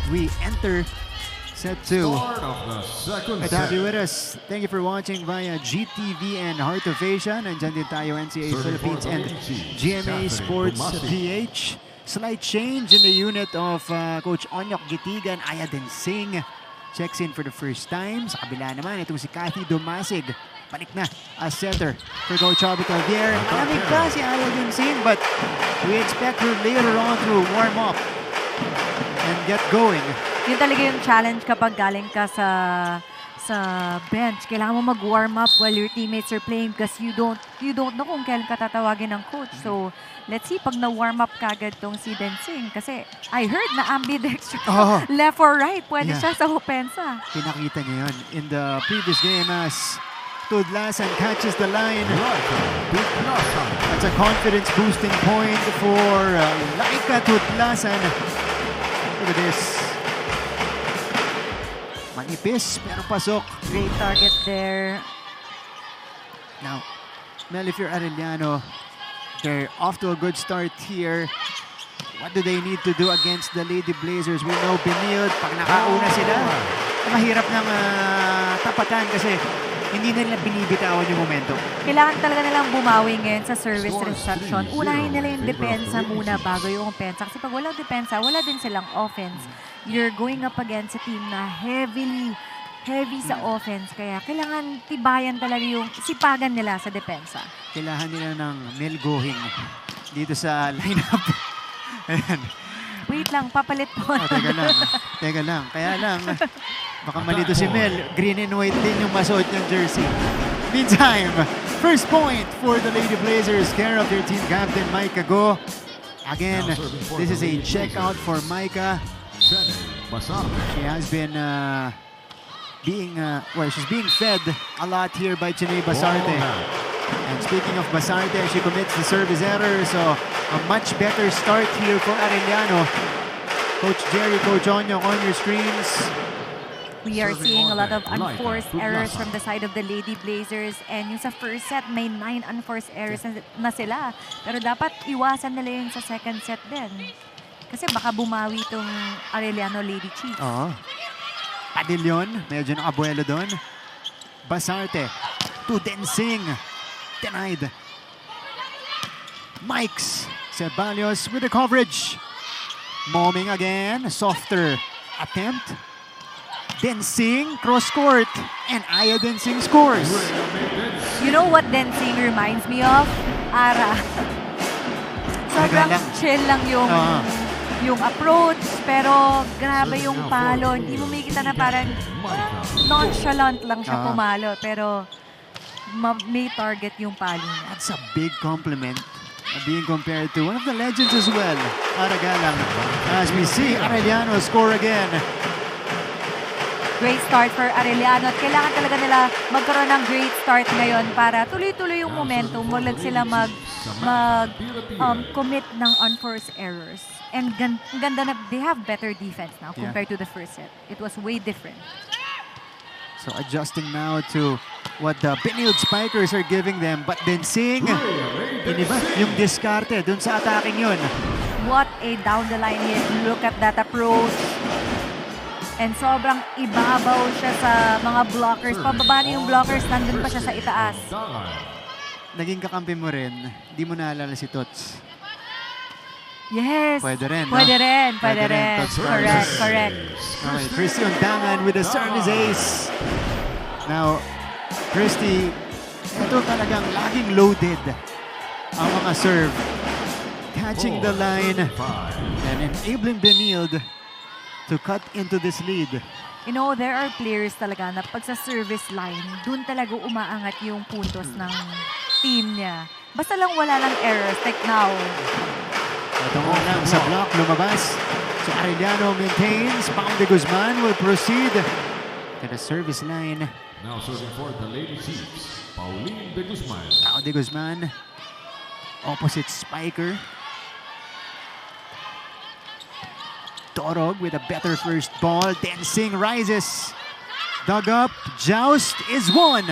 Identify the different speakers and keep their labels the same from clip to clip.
Speaker 1: Alright, we enter set 2.
Speaker 2: Start of the second
Speaker 1: Good to have
Speaker 2: set.
Speaker 1: you with us. Thank you for watching via GTV and Heart of Asia. Nandyan din tayo, NCAA Philippines and GMA Sports PH. Slight change in the unit of Coach Onyok Gitigan. Ayadin Singh checks in for the first time. Sa kabila naman, itong si Cathy Dumasig. Balik na as setter for Coach Abby Calvier. Malamig pa si Ayadin Singh, but we expect her later on to warm up and get going.
Speaker 3: Yun talaga yung challenge kapag galing ka sa bench. Kailangan mo mag-warm up while your teammates are playing because you don't know kung kailan ka tatawagin ng coach. So, let's see pag na-warm up kagad tong si Densing. Kasi I heard na ambidextrous. Left or right, pwede siya sa opensa.
Speaker 1: Pinakita niya yun in the previous game as Tudlasan catches the line. That's a confidence boosting point for Laika Tudlasan. Look at this. Manipis, pero pasok.
Speaker 3: Great target there.
Speaker 1: Now, Mel, if you're Arellano, they're off to a good start here. What do they need to do against the Lady Blazers? We know Benilde, pag nakauna sila, mahirap nang tapatan kasi hindi nila binibitawan yung momentum.
Speaker 3: Kailangan talaga nilang bumawi ngayon sa service reception. Unahin nila yung depensa muna bago yung opensa. Kasi pag walang depensa, wala din silang offense. You're going up against a team na heavy sa offense. Kaya kailangan tibayan talaga yung sipagan nila sa depensa.
Speaker 1: Kailangan nila ng Melgohing dito sa lineup. Ayan.
Speaker 3: Wait lang, papalit po.
Speaker 1: Teka lang. Kaya lang, baka malito si Mel. Green and white din yung masuot niyang jersey. Meantime, first point for the Lady Blazers. Care of their team captain, Micah Go. Again, this is a check out for Micah. She has been she's being fed a lot here by Chiney Basarte. And speaking of Basarte, she commits the service error. So a much better start here for Arellano. Coach Jerry, Coach Onyok on your screens.
Speaker 3: We are seeing a lot of unforced errors from the side of the Lady Blazers. And yung sa first set, may 9 unforced errors na sila. Pero dapat iwasan nila yung sa second set din. Kasi baka bumawi itong Arellano Lady Chiefs.
Speaker 1: Oo. Padillon, medyo nakabuelo doon. Basarte to Densing. Denied. Mikes. Ceballos with the coverage. Moming again. Softer attempt. Densing, cross court. And Aya Densing scores.
Speaker 3: You know what Densing reminds me of? Ara. Sobrang chill lang yung approach, pero grabe yung palo. Hindi mo makikita na parang nonchalant lang siya pumalo, pero may target yung palo niya.
Speaker 1: That's a big compliment being compared to one of the legends as well, Aragalang. As we see Arellano score again.
Speaker 3: Great start for Arellano at kailangan talaga nila magkaroon ng great start ngayon para tuloy-tuloy yung momentum. Wag sila commit ng unforced errors. And ganda na, they have better defense now compared to the first set. It was way different.
Speaker 1: So adjusting now to what the Benilde Spikers are giving them. But then seeing yung diskarte dun sa attacking yun.
Speaker 3: What a down the line hit. Look at that approach. And sobrang ibabaw siya sa mga blockers. Pababa na yung blockers, nandun pa siya sa itaas.
Speaker 1: Naging kakampi mo rin, di mo naalala si Tots.
Speaker 3: Yes.
Speaker 1: Pwede rin.
Speaker 3: Pwede rin. Correct.
Speaker 1: Okay, Christy Ondangan with a service ace. Now, Christy, ito talagang laging loaded ang mga serve. Catching the line and enabling Benilde to cut into this lead.
Speaker 3: You know, there are players talaga na pag sa service line, dun talaga umaangat yung puntos ng team niya. Basta lang wala lang errors, like now.
Speaker 1: Ito nga lang sa block, lumabas. So Arellano maintains. Pao de Guzman will proceed to the service line.
Speaker 2: Now serving for the Lady Chiefs, Pauline de Guzman.
Speaker 1: Pao de Guzman, opposite spiker. Torog with a better first ball. Densing rises. Dug up. Joust is won.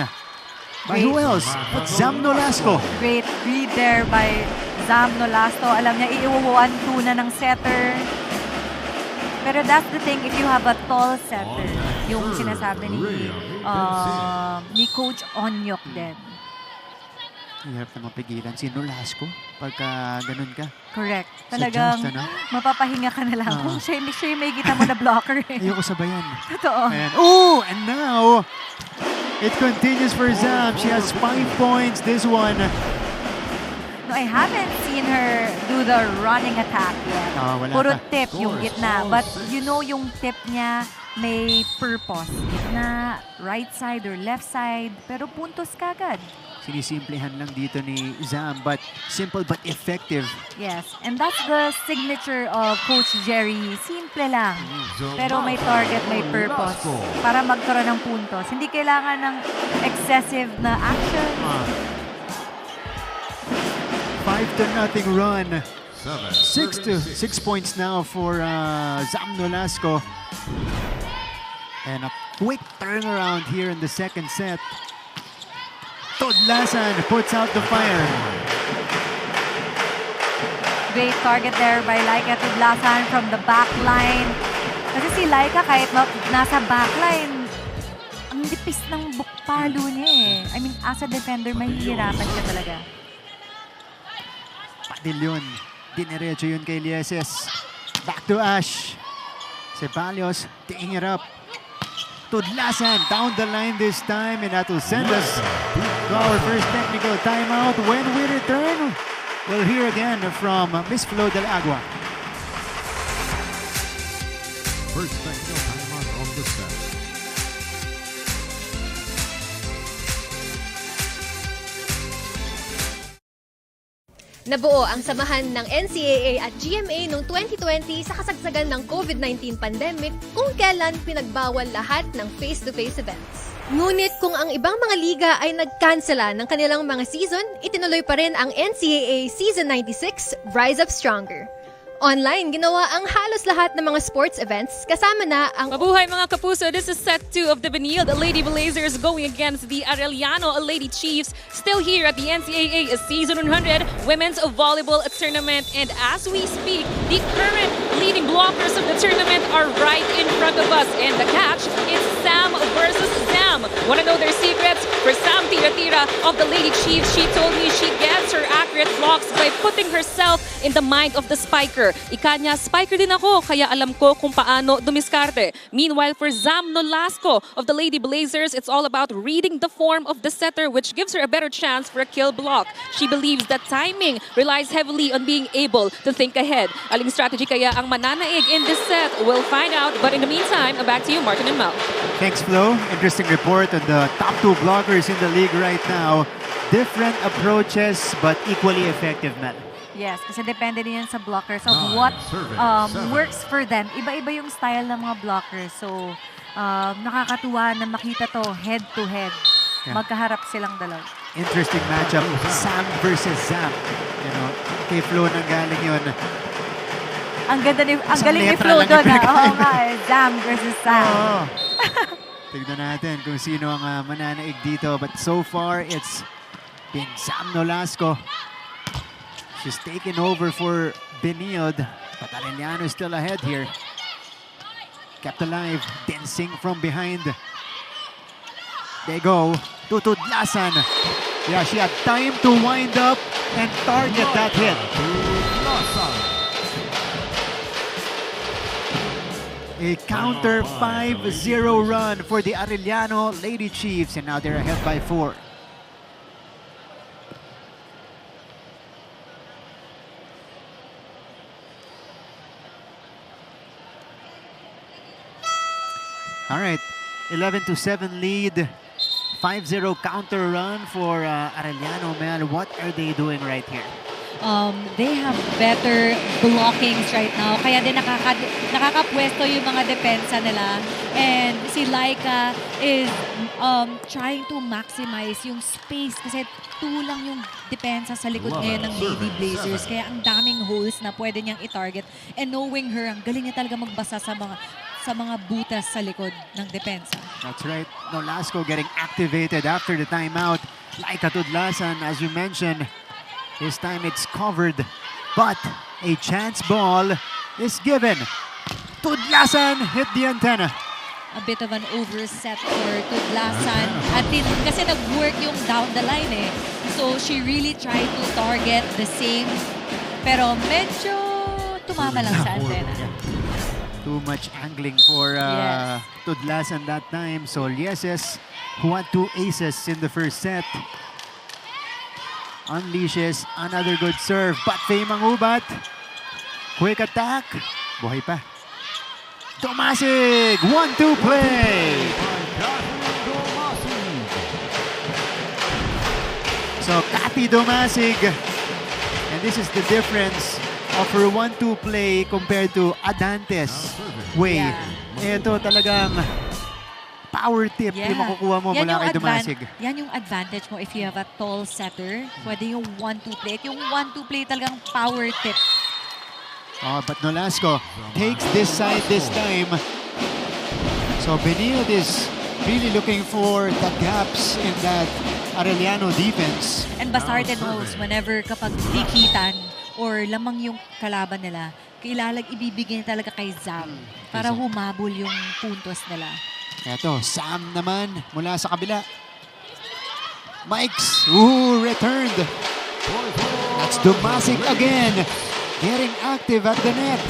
Speaker 1: By who else? But Zam Nolasco.
Speaker 3: Great read there by Zam Nolasco. Alam niya, iiwawan tuna ng setter. Pero that's the thing, if you have a tall setter, yung sinasabi ni Coach Onyok din.
Speaker 1: Hirap na mapigilan si Nolasco pagka ganun ka.
Speaker 3: Correct.
Speaker 1: Sa
Speaker 3: Talagang
Speaker 1: just, ano?
Speaker 3: mapapahinga ka na lang. Kung siya yung may kita mo na blocker.
Speaker 1: Ayoko sabayan.
Speaker 3: Totoo.
Speaker 1: And, oh, and now, it continues for Zam. She has 5 points, this one.
Speaker 3: No, I haven't seen her do the running attack yet.
Speaker 1: Wala
Speaker 3: Puro
Speaker 1: pa.
Speaker 3: tip yung gitna. But you know yung tip niya may purpose. Gitna, right side or left side. Pero puntos kagad.
Speaker 1: Sinisimplihan lang dito ni Zam, but simple but effective.
Speaker 3: Yes, and that's the signature of Coach Jerry. Simple lang. Pero may target, may purpose. Para magkaroon ng puntos. Hindi kailangan ng excessive na action.
Speaker 1: 5-0 run. 6 points now for Zam Nolasco. And a quick turnaround here in the second set. Tudlasan puts out the fire.
Speaker 3: Great target there by Laika Tudlasan from the back line. Kasi si Laika kahit nasa back line, ang dipis ng bukpalo niya eh. I mean, as a defender, mahihirapan ka talaga.
Speaker 1: Padil yun. Dinerecho yun kay Lieses. Back to Ash. Ceballos taking it up. Tudlasan down the line this time, and that will send us to our first technical timeout. When we return, we'll hear again from Miss Flo Del Agua.
Speaker 2: First technical timeout of the set.
Speaker 4: Nabuo ang samahan ng NCAA at GMA noong 2020 sa kasagsagan ng COVID-19 pandemic kung kailan pinagbawal lahat ng face-to-face events. Ngunit kung ang ibang mga liga ay nagkansela ng kanilang mga season, itinuloy pa rin ang NCAA Season 96 Rise Up Stronger. Online, ginawa ang halos lahat ng mga sports events kasama na ang...
Speaker 5: Mabuhay mga kapuso, this is set 2 of the Benilde Lady Blazers going against the Arellano Lady Chiefs, still here at the NCAA Season 100 Women's Volleyball Tournament. And as we speak, the current leading blockers of the tournament are right in front of us. And the catch is Sam versus Sam. Want to know their secrets? For Sam Tira-Tira of the Lady Chiefs, she told me she gets her accurate blocks by putting herself in the mind of the spiker. Ika niya, spiker din ako, kaya alam ko kung paano dumiskarte. Meanwhile, for Zam Nolasco of the Lady Blazers, it's all about reading the form of the setter, which gives her a better chance for a kill block. She believes that timing relies heavily on being able to think ahead. Aling strategy kaya ang mananaig in this set? We'll find out, but in the meantime, back to you, Martin and Mel.
Speaker 1: Thanks, Flo. Interesting report on the top 2 blockers in the league right now. Different approaches, but equally effective, Mel.
Speaker 3: Yes, kasi depende din yan sa blockers of what works for them. Iba-iba yung style ng mga blockers. So, nakakatuwa na makita to head-to-head.
Speaker 1: Yeah.
Speaker 3: Magkaharap silang dalawa.
Speaker 1: Interesting matchup. Sam versus Zam. You know, kay Flo nang galing yun.
Speaker 3: Ang galing ni
Speaker 1: letra
Speaker 3: Flo
Speaker 1: lang
Speaker 3: doon.
Speaker 1: yung
Speaker 3: Oo nga, Zam versus Sam.
Speaker 1: Oo. Tignan natin kung sino ang mananaig dito. But so far, it's been Zam Nolasco. She's taken over for Benilde, but Arellano is still ahead here. Kept alive, dancing from behind. They go to Tudlasan. Yeah, she had time to wind up and target that hit. A counter 5-0 run for the Arellano Lady Chiefs, and now they're ahead by 4. All right, 11-7 lead, 5-0 counter run for Arellano. Mel, what are they doing right here?
Speaker 6: They have better blockings right now. Kaya din nakakapwesto yung mga depensa nila. And si Laika is trying to maximize yung space kasi 2 lang yung depensa sa likod ngayon ng Lady Blazers. Kaya ang daming holes na pwede niyang i-target. And knowing her, ang galing niya talaga magbasa sa mga butas sa likod ng depensa.
Speaker 1: That's right. Nolasco getting activated after the timeout. Laika Tudlasan, as you mentioned, this time it's covered, but a chance ball is given. Tudlasan hit the antenna.
Speaker 6: A bit of an overset for Tudlasan. Kasi nag-work yung down the line eh. So she really tried to target the same. Pero medyo tumama lang sa antena.
Speaker 1: Too much angling for
Speaker 6: Yes.
Speaker 1: Tudlasan that time. So Lieses, who had 2 aces in the first set, unleashes another good serve. But Faye Mangubat, quick attack. Buhay pa. Domasig, 1-2 play. So Cathy Domasig, and this is the difference of her 1-2 play compared to Adantes way. Ito talagang power tip yung makukuha mo mula kay Domasig.
Speaker 6: Yan yung advantage mo if you have a tall setter. Pwede yung 1-2 play. At yung 1-2 play talagang power tip.
Speaker 1: But Nolasco takes this side this time. So Benilde is really looking for the gaps in that Arellano defense.
Speaker 6: And Basarte knows whenever kapag dikitan or lamang yung kalaban nila, ibibigay talaga kay Zam para humabol yung puntos nila.
Speaker 1: Eto, Sam naman mula sa kabila. Mikes, returned. That's Domasig again. Getting active at the net.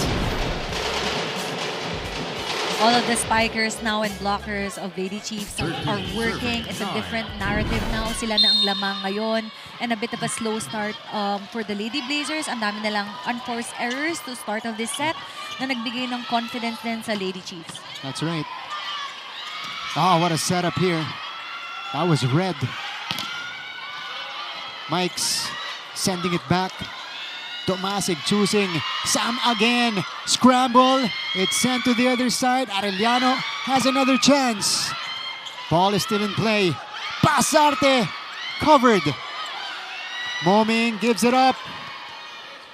Speaker 6: All of the spikers now and blockers of Lady Chiefs are working. It's a different narrative now. Sila na ang lamang ngayon. And a bit of a slow start for the Lady Blazers. Ang dami na lang unforced errors to start of this set na nagbigay ng confidence din sa Lady Chiefs.
Speaker 1: That's right. What a setup here. That was red. Mikes sending it back. Domasig choosing Sam again. Scramble. It's sent to the other side. Arellano has another chance. Ball is still in play. Basarte covered. Moming gives it up.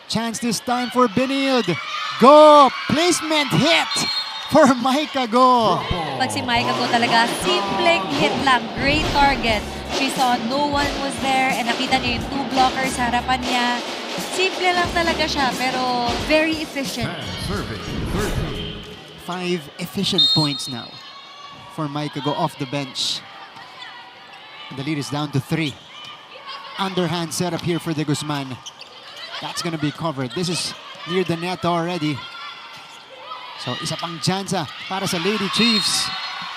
Speaker 1: Chance this time for Benilde. Go! Placement hit for Maika Go.
Speaker 6: Pag si Maika Go talaga, simpleng hit lang. Great target. She saw no one was there and nakita niya yung 2 blockers sa harapan niya. Simple lang talaga siya, pero very efficient.
Speaker 1: 5 efficient points now for Maika Go off the bench. The lead is down to 3. Underhand setup here for De Guzman. That's gonna be covered. This is near the net already. So isa pang tsansa para sa Lady Chiefs.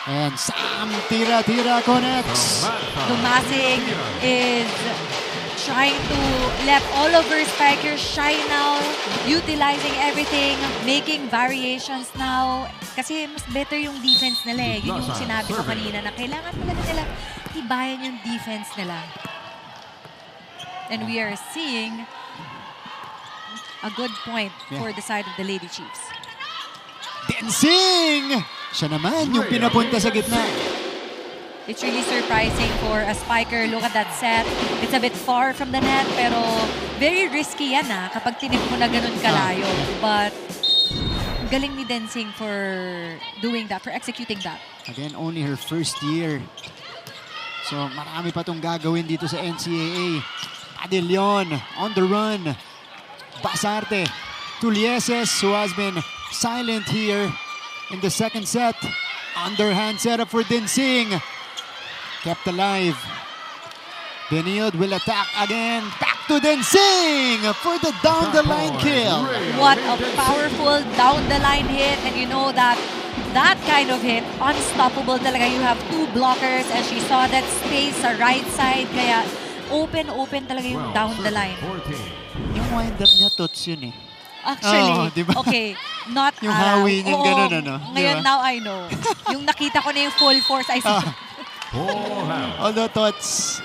Speaker 1: And Sam tira-tira connects.
Speaker 6: Domasig is trying to let all of her spikers shine now, utilizing everything, making variations now. Kasi mas better yung defense nila eh. Yun yung sinabi ko kanina na kailangan talaga nila tibayan yung defense nila. And we are seeing a good point for the side of the Lady Chiefs.
Speaker 1: Dancing! Siya naman yung pinapunta sa gitna.
Speaker 6: It's really surprising for a spiker. Look at that set. It's a bit far from the net, pero very risky yan kapag tinip mo na ganun kalayo. But galing ni Dancing for doing that, for executing that.
Speaker 1: Again, only her first year. So marami pa tong gagawin dito sa NCAA. Padillon on the run. Basarte to Lieses, who has been silent here in the second set. Underhand setup for Dancing. Kept alive. Benilde will attack again. Back to Dancing for the down-the-line kill.
Speaker 6: What a powerful down-the-line hit. And you know that kind of hit, unstoppable talaga. You have 2 blockers and she saw that space sa right side. Kaya open talaga yung down-the-line.
Speaker 1: Yung wind-up niya, tots yun eh.
Speaker 6: Actually,
Speaker 1: diba?
Speaker 6: Okay, not
Speaker 1: yung hawin yung ganun, ano?
Speaker 6: Ngayon,
Speaker 1: diba?
Speaker 6: now I know. Yung nakita ko na yung full force, I see.
Speaker 1: Although Tots,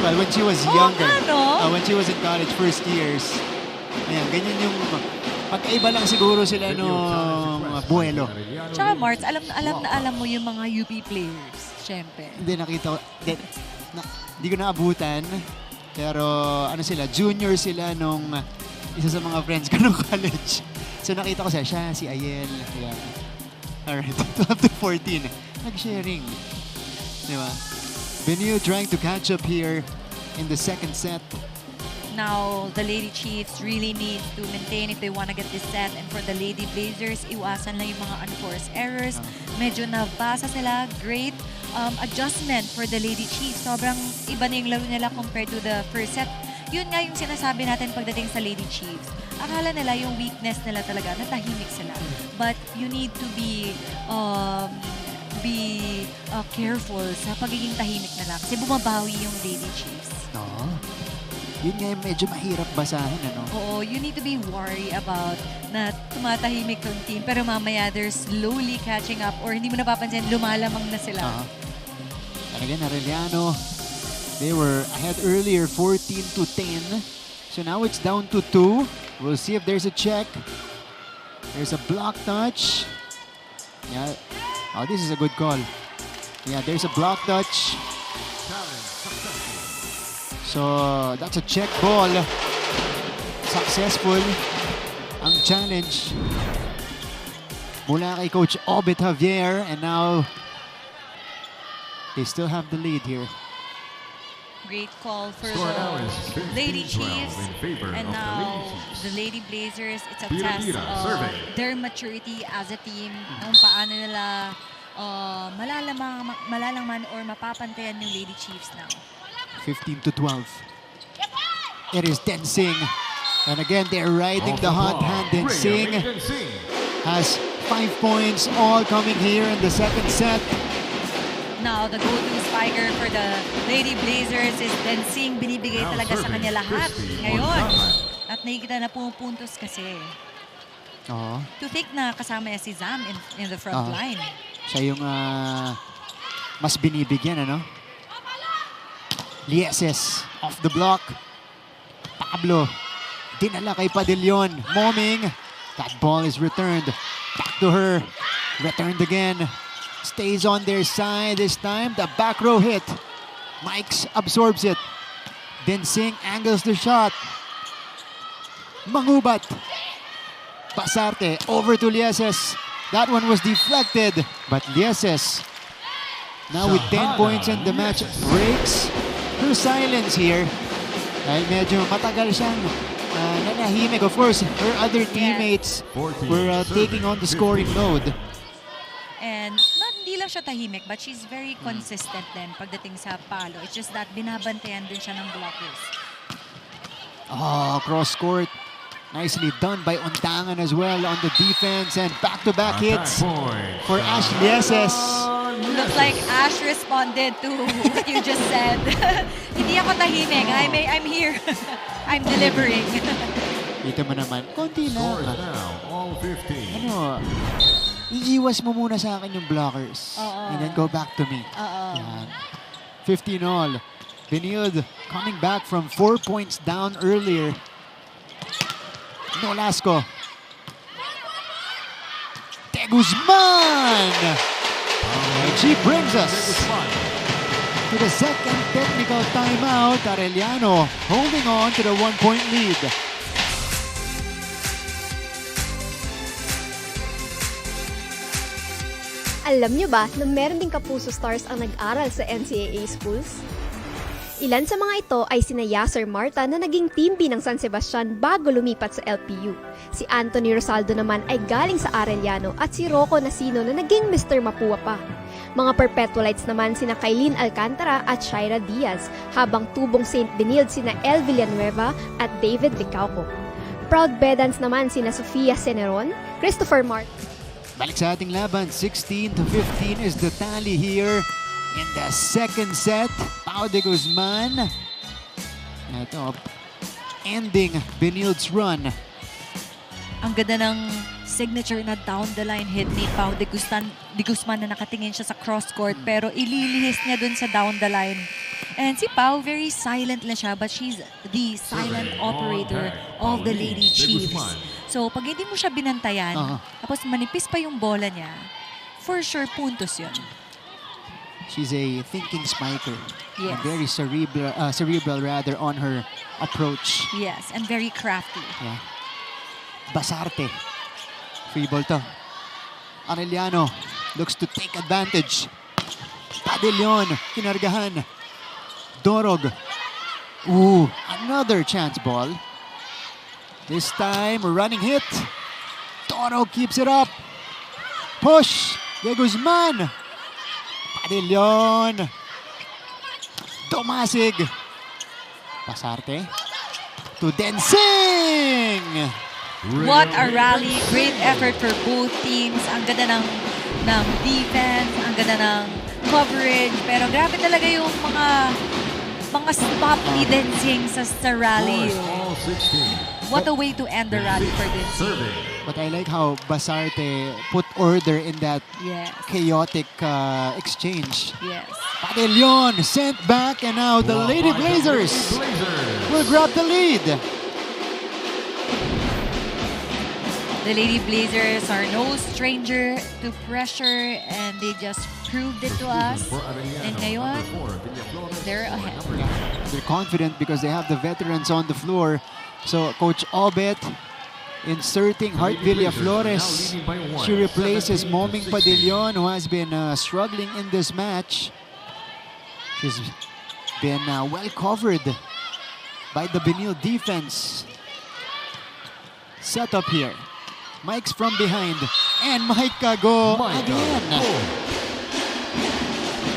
Speaker 1: well, when she was younger,
Speaker 6: no?
Speaker 1: when she was in college, first years, ayan, ganyan yung, pagkaiba lang siguro sila nung buwelo.
Speaker 6: Tsaka Marts, alam mo yung mga UP players, syempre.
Speaker 1: Hindi nakita ko, hindi ko naabutan, pero ano sila, junior sila nung isa sa mga friends ko nung college. So nakita ko siya, si Ayel, ayan. Alright, 12 to 14, nag-sharing. Diba? Benilde trying to catch up here in the second set.
Speaker 6: now the Lady Chiefs really need to maintain if they want to get this set. And for the Lady Blazers, iwasan lang yung mga unforced errors. Medyo nabasa sila. Great adjustment for the Lady Chiefs. Sobrang iba na yung laro nila compared to the first set. Yun nga yung sinasabi natin pagdating sa Lady Chiefs. Akala nila yung weakness nila talaga, natahimik sila. But you need to be careful sa pagiging tahimik nila kasi bumabawi yung Lady Chiefs.
Speaker 1: Oo. Yun nga yung medyo mahirap basahin, ano?
Speaker 6: Oo, you need to be worried about na tumatahimik yung team pero mamaya they're slowly catching up or hindi mo napapansin, lumalamang na sila.
Speaker 1: And again, Arellano, they were ahead earlier, 14-10. So now it's down to 2. We'll see if there's a check. There's a block touch. Yeah. Oh, this is a good call. Yeah, there's a block touch. So that's a check ball. Successful ang challenge mula kay Coach Obet Javier, and now they still have the lead here.
Speaker 6: Great call for
Speaker 2: Score now is
Speaker 6: the Lady
Speaker 2: 15-12
Speaker 6: Chiefs.
Speaker 2: in favor
Speaker 6: And
Speaker 2: of the
Speaker 6: now,
Speaker 2: Lady Chiefs.
Speaker 6: the Lady Blazers, it's a
Speaker 2: Tira,
Speaker 6: test
Speaker 2: tira,
Speaker 6: of
Speaker 2: survey.
Speaker 6: their maturity as a team. Kung paano nila malalaman or mapapantayan yung Lady Chiefs now.
Speaker 1: 15-12. It is Densing. And again, they're riding the hot hand. Densing has 5 points, all coming here in the second set.
Speaker 6: Now, the go-to spiker for the Lady Blazers is Densing. Binibigay talaga sa kanya lahat ngayon. At nakikita na pumupuntos kasi.
Speaker 1: Oo.
Speaker 6: To think na kasama niya si Zam in the front line.
Speaker 1: Siya yung mas binibigyan, ano? Lieses off the block. Pablo, dinala kay Padillon. Moming. That ball is returned. Back to her. Returned again. Stays on their side this time. The back row hit. Mikes absorbs it. Densing angles the shot. Mangubat. Pasarte over to Lieses. That one was deflected. But Lieses, now with 10 points in the match, breaks her silence here. Dahil medyo matagal siyang nanahimik. Of course, her other teammates were taking on the scoring load.
Speaker 6: And hindi lang siya tahimik, but she's very consistent din pagdating sa palo. It's just that binabantayan din siya ng blockers.
Speaker 1: Oh, cross court. Nicely done by Untangan as well on the defense, and back-to-back hits for Ash Lieses.
Speaker 6: Looks like Ash responded to what you just said. Hindi ako tahimik. I'm here. I'm delivering.
Speaker 1: Dito mo naman, konti
Speaker 2: Scores
Speaker 1: lang.
Speaker 2: now, all 15.
Speaker 1: Ano, iiwas mo muna sa akin yung blockers. And then go back to me. Yan. 15-all. Benilde coming back from 4 points down earlier. Nolasco. De Guzman! And she brings us to the second technical timeout. Arellano holding on to the 1-point lead.
Speaker 4: Alam nyo ba na meron ding kapuso stars ang nag-aral sa NCAA schools? Ilan sa mga ito ay sina Yasser Marta na naging team B ng San Sebastian bago lumipat sa LPU. Si Anthony Rosaldo naman ay galing sa Arellano at si Rocco Nasino na naging Mr. Mapua pa. Mga perpetualites naman sina Kailin Alcantara at Shaira Diaz, habang tubong St. Benilde sina El Villanueva at David Licauco. Proud Bedans naman sina Sofia Ceneron, Christopher Mark.
Speaker 1: Balik sa ating laban, 16-15 is the tally here in the second set. Pau de Guzman. Ito, ending Benilde's run.
Speaker 6: Ang ganda ng signature na down the line hit ni Pau de Guzman na nakatingin siya sa cross court pero ililihis niya dun sa down the line. And si Pau, very silent lang siya, but she's the silent operator of the Lady Chiefs. So pag hindi mo siya binantayan, tapos manipis pa yung bola niya, for sure puntos yun.
Speaker 1: She's a thinking spiker.
Speaker 6: Yes.
Speaker 1: And very cerebral rather on her approach.
Speaker 6: Yes, and very crafty.
Speaker 1: Yeah. Basarte. Free ball to. Arellano looks to take advantage. Padillon, kinargahan. Dorog. Ooh, another chance ball. This time, a running hit. Toro keeps it up. Push. De Guzman. Padillon. Tomasig. Pasarte. To Densing.
Speaker 6: What a rally. Great effort for both teams. Ang ganda ng defense, ang ganda ng coverage. Pero grabe talaga yung mga stop ni Densing sa rally.
Speaker 2: All 16.
Speaker 6: What a way to end the rally for Densing.
Speaker 2: Serving.
Speaker 1: But I like how Basarte put order in that
Speaker 6: Yes.
Speaker 1: chaotic exchange.
Speaker 6: Yes.
Speaker 1: Padillon sent back, and now the Lady Blazers will grab the lead.
Speaker 6: The Lady Blazers are no stranger to pressure, and they just proved it to us. And ngayon, they're ahead.
Speaker 1: They're confident because they have the veterans on the floor. So Coach Obet inserting Heart Villaflores. She replaces Moming Padillon, who has been struggling in this match. She's been well covered by the Benilde defense. Set up here. Mike's from behind. And Mike go again.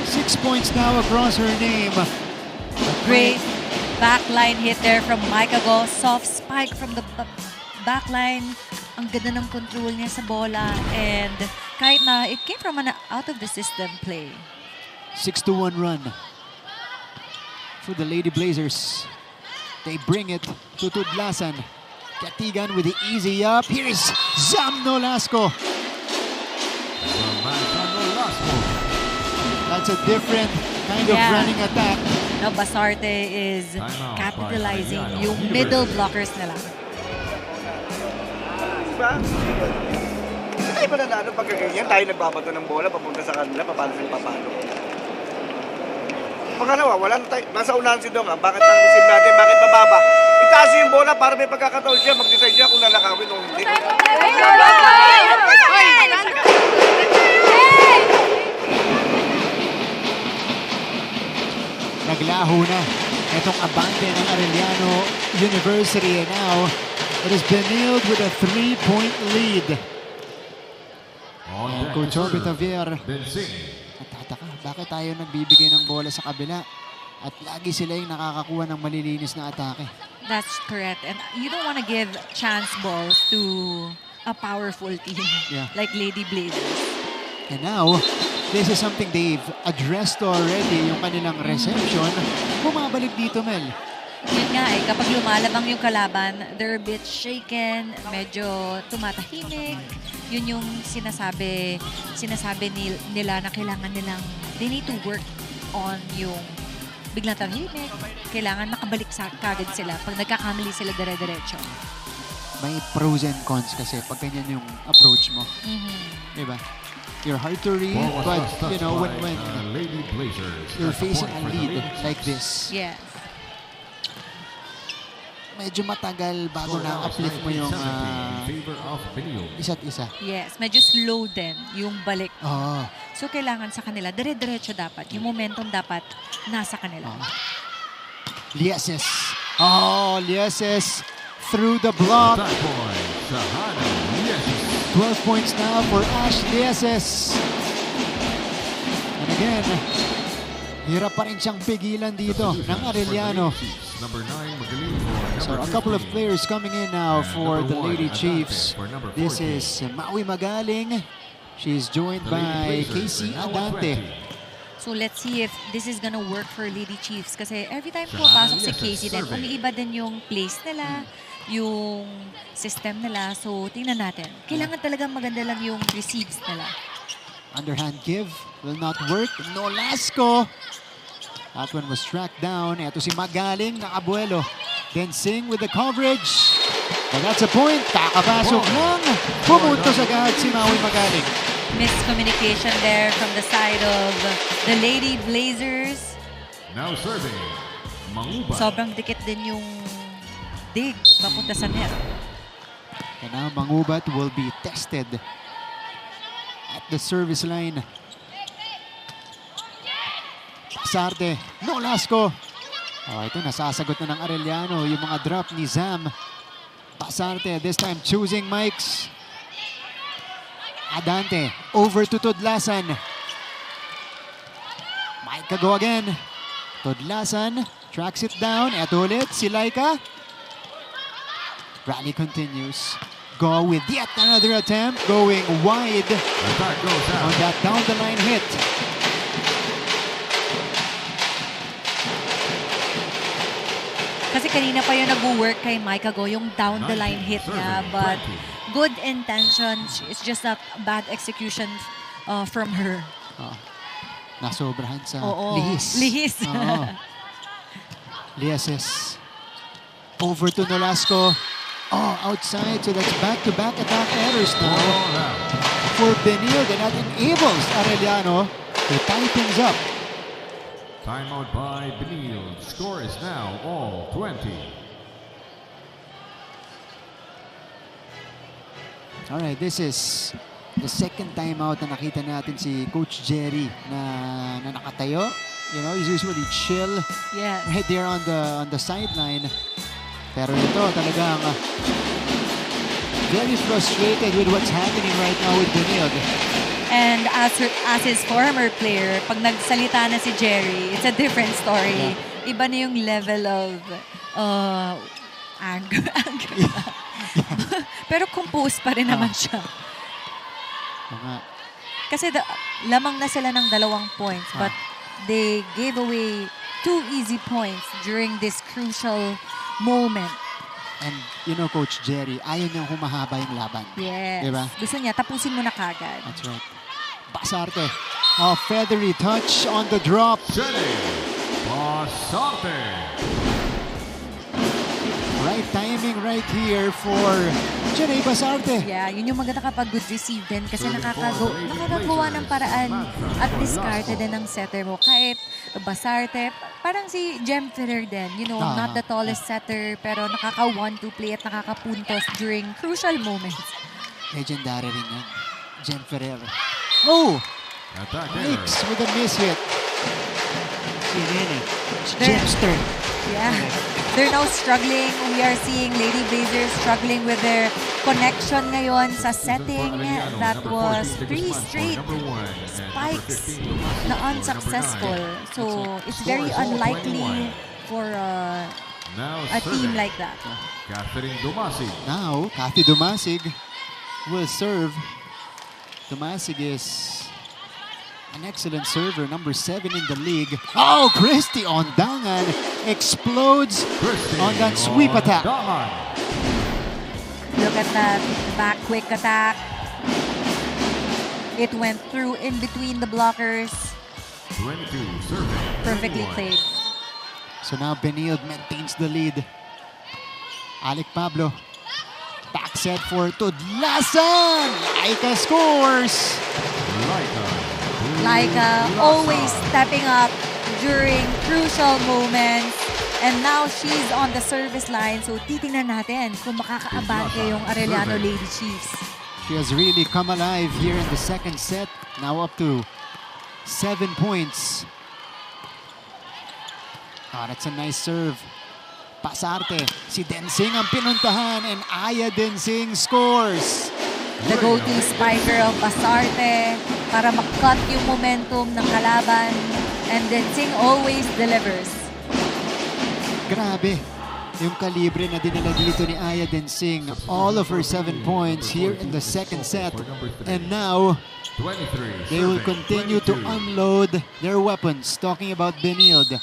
Speaker 1: 6 points now across her name.
Speaker 6: Great backline hit there from Micah Go. Soft spike from the backline. Ang ganda ng control niya sa bola. And kahit na it came from an out-of-the-system play.
Speaker 1: 6-1 run for the Lady Blazers. They bring it to Tudlasan. Katigan with the easy up. Here's Zam Nolasco. That's a different kind of running attack.
Speaker 6: Now Basarte is capitalizing yung middle blockers nila.
Speaker 7: Diba? Tayo ba nanalo pag ganyan? Tayo nagbabato ng bola papunta sa kanila, papalo sila papalo. Pangalawa, wala na tayo. Nasa unahan si Dong, bakit ang receive natin? Bakit mababa? Itaas yung bola para may pagkakataon siya. Mag-decide siya kung lalakawin o hindi.
Speaker 1: Naglaho na itong abante ng Arellano University, and now it is Benilde with a 3-point lead. And Coach Orbit Javier, natataka, bakit tayo nagbibigay ng bola sa kabila at lagi sila yung nakakakuha ng malilinis na atake?
Speaker 6: That's correct. And you don't want to give chance balls to a powerful team like Lady Blazers.
Speaker 1: And now, this is something they've addressed already, yung kanilang reception. Bumabalik dito, Mel.
Speaker 6: Yun nga eh, kapag lumalabang yung kalaban, they're a bit shaken, medyo tumatahimik. Yun yung sinasabi nila na kailangan nilang, they need to work on yung biglang tahimik. Kailangan makabalik kagad sila pag nagkakamali sila dire-diretso.
Speaker 1: May pros and cons kasi pag ganyan yung approach mo. Diba? You're hard to read, but you know, when you're facing a lead like this, medyo matagal bago na-uplift mo yung isa't isa.
Speaker 6: Yes, medyo slow din yung balik.
Speaker 1: Oh.
Speaker 6: So kailangan sa kanila, dire-diretso dapat. Yung momentum dapat nasa kanila.
Speaker 1: Lieses. Oh, Lieses through the block. 12 points now for Ash Lieses. And again, hirap pa rin siyang pigilan dito ng Arellano. So a couple of players coming in now for the Lady Chiefs. This is Maui Magaling. She's joined by Casey Adante.
Speaker 6: So let's see if this is gonna work for Lady Chiefs. Kasi every time pumapasok si Casey, then umiiba din yung place nila, yung system nila. So tingnan natin. Kailangan talagang maganda lang yung receives nila.
Speaker 1: Underhand give will not work. Nolasco. That one was tracked down. Ito si Magaling na abuelo. Then Singh with the coverage. And that's a point. Kakapasok lang. Pumuntos agad si Maui Magaling.
Speaker 6: Miscommunication there from the side of the Lady Blazers.
Speaker 2: Now serving, Mangubat.
Speaker 6: Sobrang dikit din yung dig papunta sa net.
Speaker 1: And now Mangubat will be tested at the service line. Pasarte, Nolasco. Oh, ito, nasasagot na ng Arellano yung mga drop ni Zam. Pasarte, this time choosing Mikes. Adante, over to Tudlasan. Mike go again. Tudlasan, tracks it down. Eto ulit, si Laika. Rally continues. Go with yet another attempt, going wide on that down-the-line hit.
Speaker 6: Kasi kanina pa yung nag-work kay Micah Go, yung down-the-line hit niya. But good intentions. It's just a bad execution from her.
Speaker 1: Nasobrahan sa
Speaker 6: Lihis.
Speaker 1: Lieses. Over to Nolasco. Oh, outside. So that's back-to-back attack errors now for Benilde. And that enables Arellano to tie things up.
Speaker 2: Timeout by Benilde. Score is now all 20.
Speaker 1: All right, this is the second timeout na nakita natin si Coach Jerry na nakatayo. You know, he's usually chill right there on the sideline. Pero ito talagang very frustrated with what's happening right now with Benilde.
Speaker 6: And as his former player, pag nagsalita na si Jerry, it's a different story.
Speaker 1: Yeah.
Speaker 6: Iba na yung level of anger. Pero composed pa rin naman siya. Kasi lamang na sila ng 2 points, but they gave away 2 easy points during this crucial moment.
Speaker 1: And you know, Coach Jerry, ayaw niyang humahaba yung laban.
Speaker 6: Yes.
Speaker 1: Diba?
Speaker 6: Gusto niya, tapusin mo na kagad.
Speaker 1: That's right. Basarte. Oh, feathery touch on the drop.
Speaker 2: Basarte.
Speaker 1: Right timing right here for Jenny Basarte.
Speaker 6: Yeah, yun yung maganda kapag good receive din kasi nakakagawa ng paraan at diskarte din ng setter mo. Kahit Basarte, parang si Jem Ferrer din, you know, not the tallest setter pero nakaka 1-2 play at nakakapuntos during crucial moments.
Speaker 1: Legendary rin yan. Jem Ferrer. Oh! Mix with a miss hit. Jemster.
Speaker 6: Yeah. They're now struggling. We are seeing Lady Blazers struggling with their connection ngayon sa setting that was 3 straight spikes na unsuccessful. So, it's very unlikely for a team like that.
Speaker 2: Now,
Speaker 1: Cathy Dumasig will serve. Dumasig is an excellent server, number 7 in the league. Oh, Christy Ondangan explodes on that sweep attack.
Speaker 6: Look at that back quick attack. It went through in between the blockers.
Speaker 2: 22 serving.
Speaker 6: Perfectly played.
Speaker 1: So now Benilde maintains the lead. Alec Pablo. Back set for Tudlasan. Laika scores.
Speaker 6: Laika always stepping up during crucial moments. And now she's on the service line. So titingnan natin kung makakaabante yung Arellano Lady Chiefs.
Speaker 1: She has really come alive here in the second set. Now up to 7 points. Oh, that's a nice serve. Pasarte. Si Densing ang pinuntahan and Aya Densing scores.
Speaker 6: The go-to spiker of Pasarte para mag-cut yung momentum ng kalaban. And Densing always delivers.
Speaker 1: Grabe yung kalibre na dinala dito ni Aya Densing. All of her 7 points here in the second set. And now, they will continue to unload their weapons. Talking about Benilde.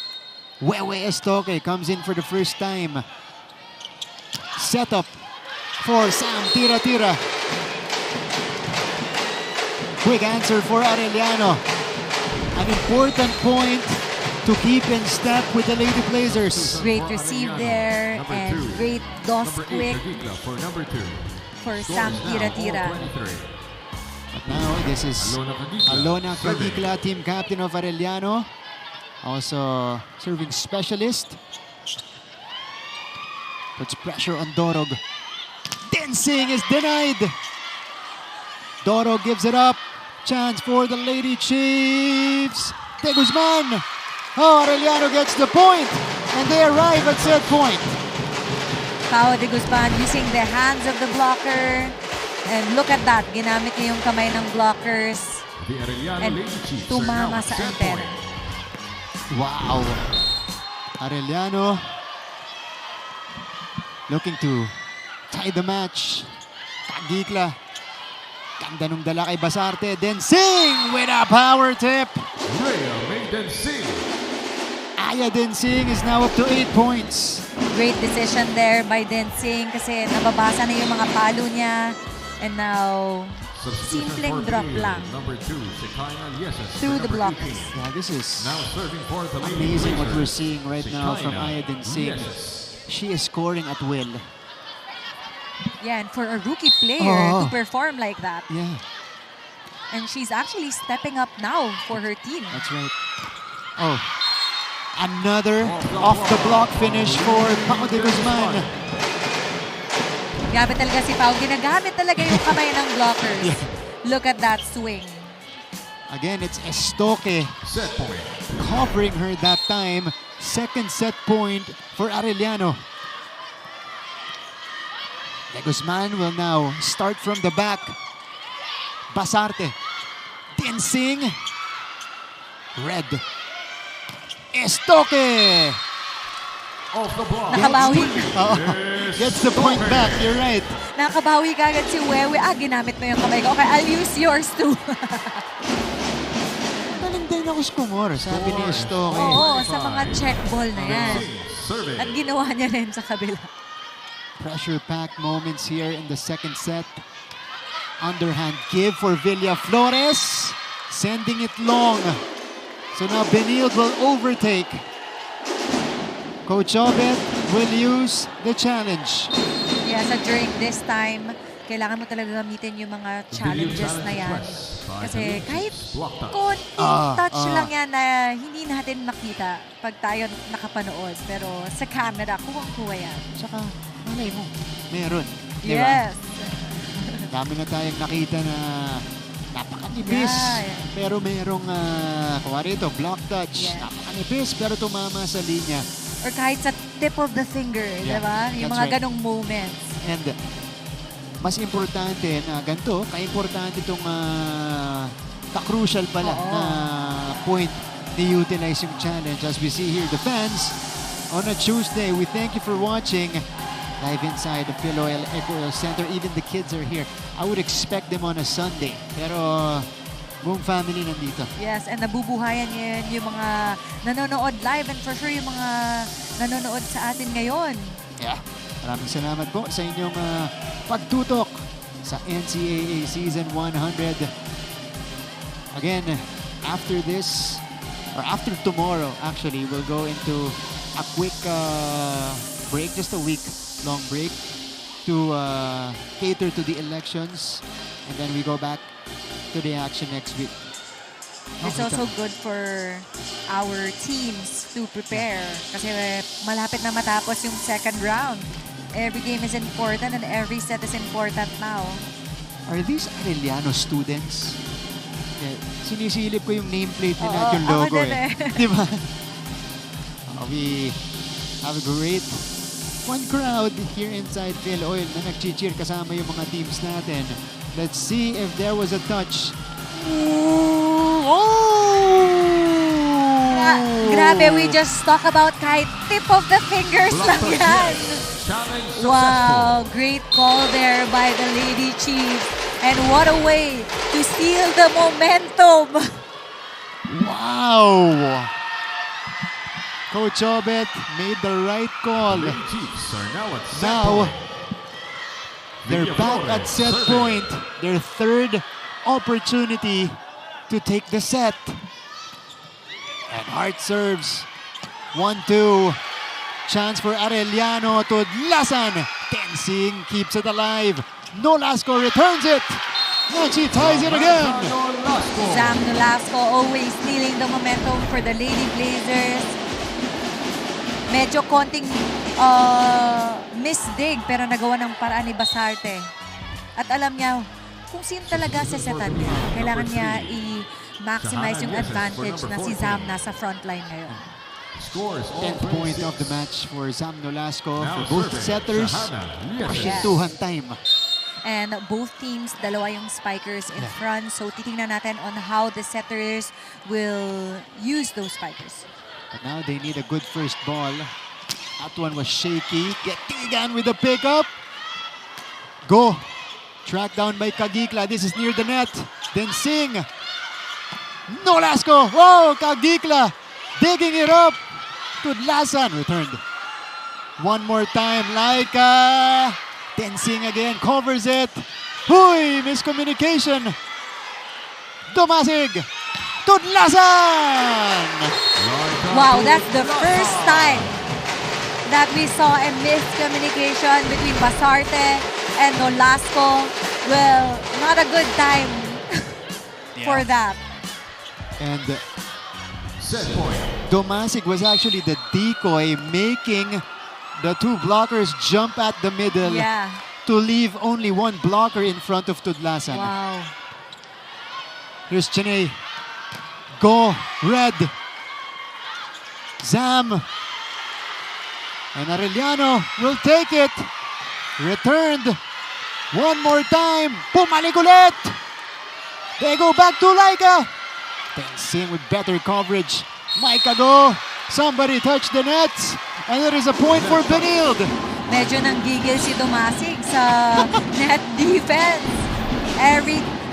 Speaker 1: Wewe Estoque comes in for the first time. Setup for Sam Tira-Tira. Quick answer for Arellano. An important point to keep in step with the Lady Blazers.
Speaker 6: Great receive there and great dos quick for Sam Tira-Tira.
Speaker 1: But now this is Alona Cagicla, team captain of Arellano. Also serving specialist. Puts pressure on Dorog. Densing is denied. Dorog gives it up. Chance for the Lady Chiefs. De Guzman. Oh, Arellano gets the point. And they arrive at set point.
Speaker 6: Pao de Guzman using the hands of the blocker. And look at that, ginamit niya yung kamay ng blockers.
Speaker 2: The Arellano
Speaker 6: And
Speaker 2: Lady Chiefs are
Speaker 6: tumama
Speaker 2: now at
Speaker 6: sa
Speaker 2: set
Speaker 6: antena.
Speaker 2: point.
Speaker 1: Wow. Arellano looking to tie the match. Tagikla. Ganda nung dala kay Basarte. Densing with a power tip.
Speaker 2: Rhea Maiden Singh.
Speaker 1: Aya Densing is now up to 8 points.
Speaker 6: Great decision there by Densing kasi nababasa na yung mga palo niya. And now,
Speaker 2: Substitution
Speaker 6: simpleng
Speaker 2: for
Speaker 6: drop
Speaker 2: Benilde,
Speaker 6: lang
Speaker 2: number 2, Shekinah Yeses.
Speaker 6: through the
Speaker 2: Number
Speaker 6: blockers.
Speaker 2: 18.
Speaker 1: Yeah, this is
Speaker 2: Now serving for the Lady
Speaker 1: amazing what we're
Speaker 2: Blazers,
Speaker 1: seeing right now from
Speaker 2: Shekinah
Speaker 1: Aya Densing.
Speaker 2: Yeses.
Speaker 1: She is scoring at will.
Speaker 6: Yeah, and for a rookie player to perform like that.
Speaker 1: Yeah,
Speaker 6: And she's actually stepping up now for her team.
Speaker 1: that's right. Oh, another off-the-block finish for Pao de Guzman.
Speaker 6: Gamit talaga si Pao. Ginagamit talaga yung kamay ng blockers.
Speaker 1: Yeah.
Speaker 6: Look at that swing.
Speaker 1: Again, it's Estoque
Speaker 2: Set point.
Speaker 1: covering her that time. Second set point for Arellano. De Guzman will now start from the back. Basarte. Densing. Red. Estoque.
Speaker 2: Off the block.
Speaker 6: Nakabawi.
Speaker 1: Oh, gets the point back. You're right.
Speaker 6: Nakabawi kagad si Wewe. Ginamit mo yung kamay ko. Okay, I'll use yours too.
Speaker 1: Galing din ako skumor, sabi ni Estoque.
Speaker 6: Oo, sa mga check ball na yan.
Speaker 2: Serving.
Speaker 6: At ginawa niya rin sa kabila.
Speaker 1: Pressure-packed moments here in the second set. Underhand give for Villa Flores. Sending it long. So now Benilde will overtake. Coach Obet will use the challenge.
Speaker 6: Yes, at during this time, kailangan mo talaga gamitin yung mga challenges na yan. Kasi kahit konting touch lang yan na hindi natin makita pag tayo nakapanood. Pero sa camera, kuwang-kuwa yan.
Speaker 1: Tsaka, malay mo, meron. Di ba?
Speaker 6: Yes.
Speaker 1: Dami na tayong nakita na napakanipis.
Speaker 6: Yeah.
Speaker 1: Pero merong, kuwari ito, block touch.
Speaker 6: Yeah.
Speaker 1: Napakanipis pero tumama sa linya.
Speaker 6: Or kahit sa tip of the finger,
Speaker 1: Yeah,
Speaker 6: di ba? Yung
Speaker 1: that's
Speaker 6: mga
Speaker 1: right.
Speaker 6: ganong moments.
Speaker 1: And mas importante na ganito, ka-importante itong ka-crucial pala na point ni utilize yung challenge. As we see here, the fans on a Tuesday, we thank you for watching. Live inside the Philoel Eco Center. Even the kids are here. I would expect them on a Sunday. Pero buong family nandito.
Speaker 6: Yes, and nabubuhayan niya yun yung mga nanonood live and for sure yung mga nanonood sa atin ngayon.
Speaker 1: Yeah. Maraming salamat po sa inyong pagtutok sa NCAA Season 100. Again, after this, or after tomorrow, actually, we'll go into a quick break, just a week-long break to cater to the elections. And then we go back to the action next week.
Speaker 6: It's also good for our teams to prepare kasi malapit na matapos yung second round. Every game is important and every set is important now.
Speaker 1: Are these Arellano students? Yeah, sinisilip ko yung nameplate nila at yung
Speaker 6: ako
Speaker 1: logo
Speaker 6: din eh.
Speaker 1: Di ba? We have a great fun crowd here inside Phil Oil na nag-cheer kasama yung mga teams natin. Let's see if there was a touch.
Speaker 6: Grabe, we just talk about kahit tip of the fingers lang yan. Wow, great call there by the Lady Chiefs. And what a way to steal the momentum.
Speaker 1: Wow! Coach Obet made the right call.
Speaker 2: Lady Chiefs are now at set
Speaker 1: Now,
Speaker 2: point.
Speaker 1: they're
Speaker 2: Villa
Speaker 1: back
Speaker 2: Flores
Speaker 1: at set
Speaker 2: serving.
Speaker 1: point. Their third opportunity to take the set. And Hart serves. 1-2. Chance for Arellano to Lasan. Densing keeps it alive. Nolasco returns it. And she ties it again.
Speaker 6: Zam Nolasco always stealing the momentum for the Lady Blazers. Medyo konting misdig pero nagawa ng paraan ni Basarte. At alam niya kung sino talaga sa setan niya. Kailangan niya i-maximize yung advantage na si Zam nasa frontline ngayon.
Speaker 2: Score is all
Speaker 1: 10th point of the
Speaker 2: 26.
Speaker 1: match for Sam Nolasco.
Speaker 2: Now
Speaker 1: For both
Speaker 2: serving,
Speaker 1: setters,
Speaker 2: Shahana.
Speaker 1: pasintuhan time.
Speaker 6: And both teams, dalawa yung spikers in front. So titingnan natin on how the setters will use those spikers.
Speaker 1: But now they need a good first ball. That one was shaky. Getigan with the pickup. Go. Track down by Kagikla. This is near the net. Then Singh. Nolasco. Whoa, Kagikla. Digging it up. Tudlasan returned. One more time. Laika. Then Singh again. Covers it. Huy, miscommunication. Domasig. Tudlasan.
Speaker 6: Wow, that's the first time that we saw a miscommunication between Basarte and Nolasco. Well, not a good time for that.
Speaker 1: And
Speaker 2: Set point.
Speaker 1: Domasig was actually the decoy, making the two blockers jump at the middle
Speaker 6: Yeah.
Speaker 1: to leave only one blocker in front of Tudlasan.
Speaker 6: Wow.
Speaker 1: Here's Chiney. Go, red. Zam. And Arellano will take it. Returned. One more time. Bumalik ulit. They go back to Laika. Tensing with better coverage. Maika go. Somebody touched the nets. And there is a point for Benilde.
Speaker 6: Medyo nanggigil si Domasig sa net defense.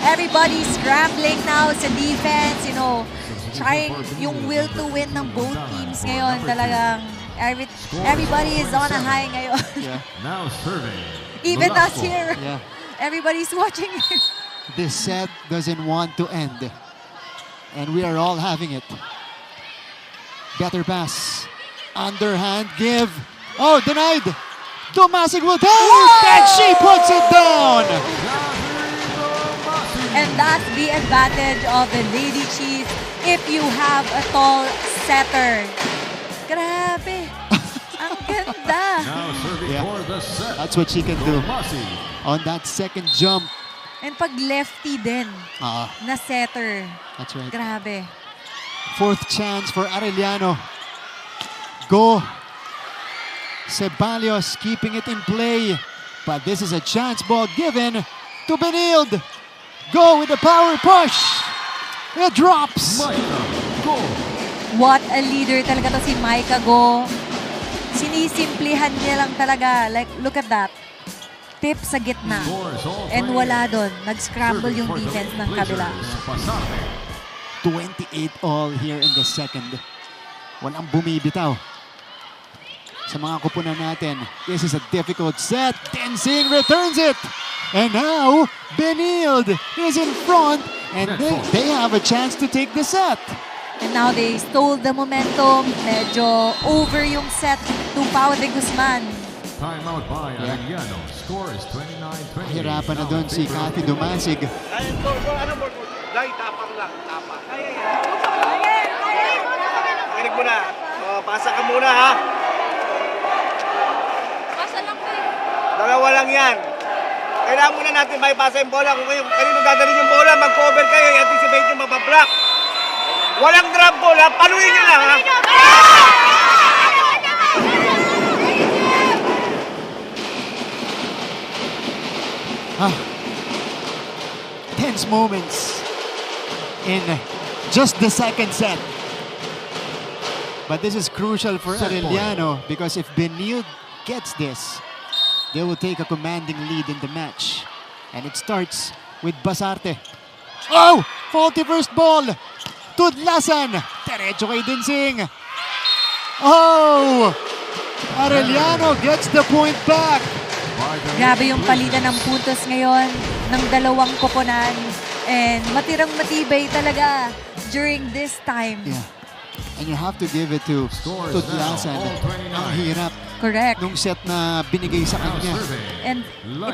Speaker 6: Everybody's scrambling now sa defense, you know, trying yung will to win ng both teams ngayon. Talagang everybody is on a high ngayon.
Speaker 1: Yeah.
Speaker 2: Now serving.
Speaker 6: Even us
Speaker 2: Nolasco.
Speaker 6: here.
Speaker 1: Yeah.
Speaker 6: Everybody's watching here.
Speaker 1: This set doesn't want to end. And we are all having it. Better pass. Underhand give. Oh, denied. Domasig will take. And she puts it down.
Speaker 6: And that's the advantage of the Lady Chiefs if you have a tall setter. Grabe. Ang ganda.
Speaker 2: Now serving
Speaker 1: Yeah.
Speaker 2: for the set.
Speaker 1: That's what she can do
Speaker 2: Masi.
Speaker 1: on that second jump.
Speaker 6: And pag lefty din
Speaker 1: Ah,
Speaker 6: na setter.
Speaker 1: that's right.
Speaker 6: Grabe.
Speaker 1: Fourth chance for Arellano. Go. Ceballos keeping it in play. But this is a chance ball given to Benilde. Go with the power push. It drops.
Speaker 2: Maika. Go.
Speaker 6: What a leader talaga to si Maika Go. Sinisimplihan niya lang talaga. Like, look at that. Tip sa gitna.
Speaker 2: Score is all
Speaker 6: And
Speaker 2: 20.
Speaker 6: wala doon. Nag-scramble
Speaker 2: Serving
Speaker 6: yung
Speaker 2: for the
Speaker 6: defense ng
Speaker 2: Blazers,
Speaker 6: kabila.
Speaker 2: Basarte.
Speaker 1: 28 all here in the second. Walang bumibitaw. Sa mga kupunan natin, this is a difficult set. Tensing returns it. And now, Benilde is in front and they have a chance to take the set.
Speaker 6: And now they stole the momentum. Medyo over yung set to Pau de Guzman.
Speaker 2: Timeout by Arellano. Score is 29-28.
Speaker 1: Hirapan na doon si Cathy Domasig.
Speaker 7: Ay, ano mo? Lai, tapang lang. Tapang. Kinig mo na. Pasa ka muna, ha?
Speaker 5: Pasa lang po.
Speaker 7: Dalawa lang yan. Kailangan muna natin may pasa yung bola. Kung kanino dadalhin yung bola, mag-cover kayo. I-anticipate yung mabablock. Walang drop ball, ha? Paluin nyo na, ha?
Speaker 1: Tense moments in just the second set. But this is crucial for
Speaker 2: Set point.
Speaker 1: Arellano because if Benilde gets this, they will take a commanding lead in the match. And it starts with Basarte. Oh! Faulty first ball! Tudlasan! Diretso kay Dinsing. Oh! Arellano gets the point back.
Speaker 6: Grabe yung palitan ng puntos ngayon ng dalawang koponan. And matirang matibay talaga during this time.
Speaker 1: Yeah. And you have to give it to
Speaker 2: Score is
Speaker 1: Tudlasan.
Speaker 2: now all 29.
Speaker 1: Ang hirap
Speaker 6: Correct.
Speaker 1: nung set na binigay sa
Speaker 2: Now
Speaker 1: kanya.
Speaker 2: serving.
Speaker 6: And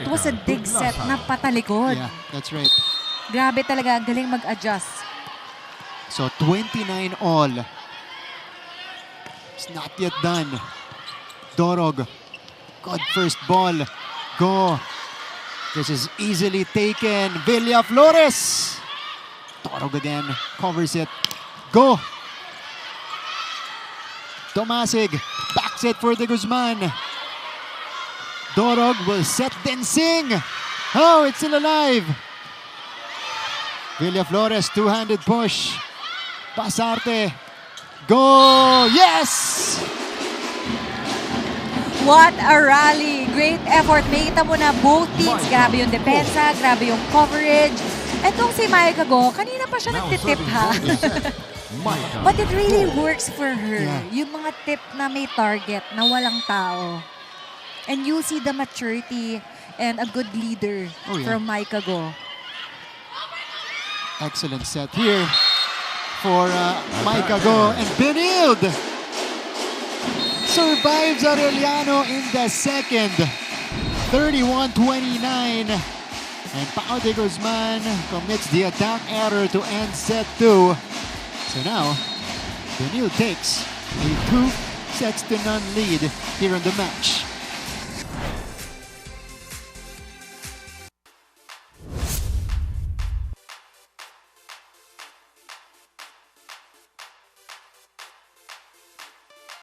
Speaker 6: it was a dig set na patalikod.
Speaker 1: Yeah, that's right.
Speaker 6: Grabe talaga, galing mag-adjust.
Speaker 1: So 29 all. It's not yet done. Dorog. Good first ball. Go. This is easily taken. Villa Flores. Dorog again. Covers it. Go. Tomasig backs it for De Guzman. Dorog will set Densing. Oh, it's still alive. Villaflores, two-handed push. Pasarte. Go! Yes!
Speaker 6: What a rally! Great effort. Makita mo na both teams. Grabe yung depensa, grabe yung coverage. Etong si Maika Go, kanina pa siya nagtitip ha. But it really works for her.
Speaker 1: Yeah.
Speaker 6: Yung mga tip na may target, na walang tao. And you see the maturity and a good leader from Maika Go.
Speaker 1: Excellent set here for Maika Go. And Benilde survives Arellano in the second. 31-29. And Pao De Guzman commits the attack error to end set 2. So now, Benilde takes a 2-0 lead here in the match.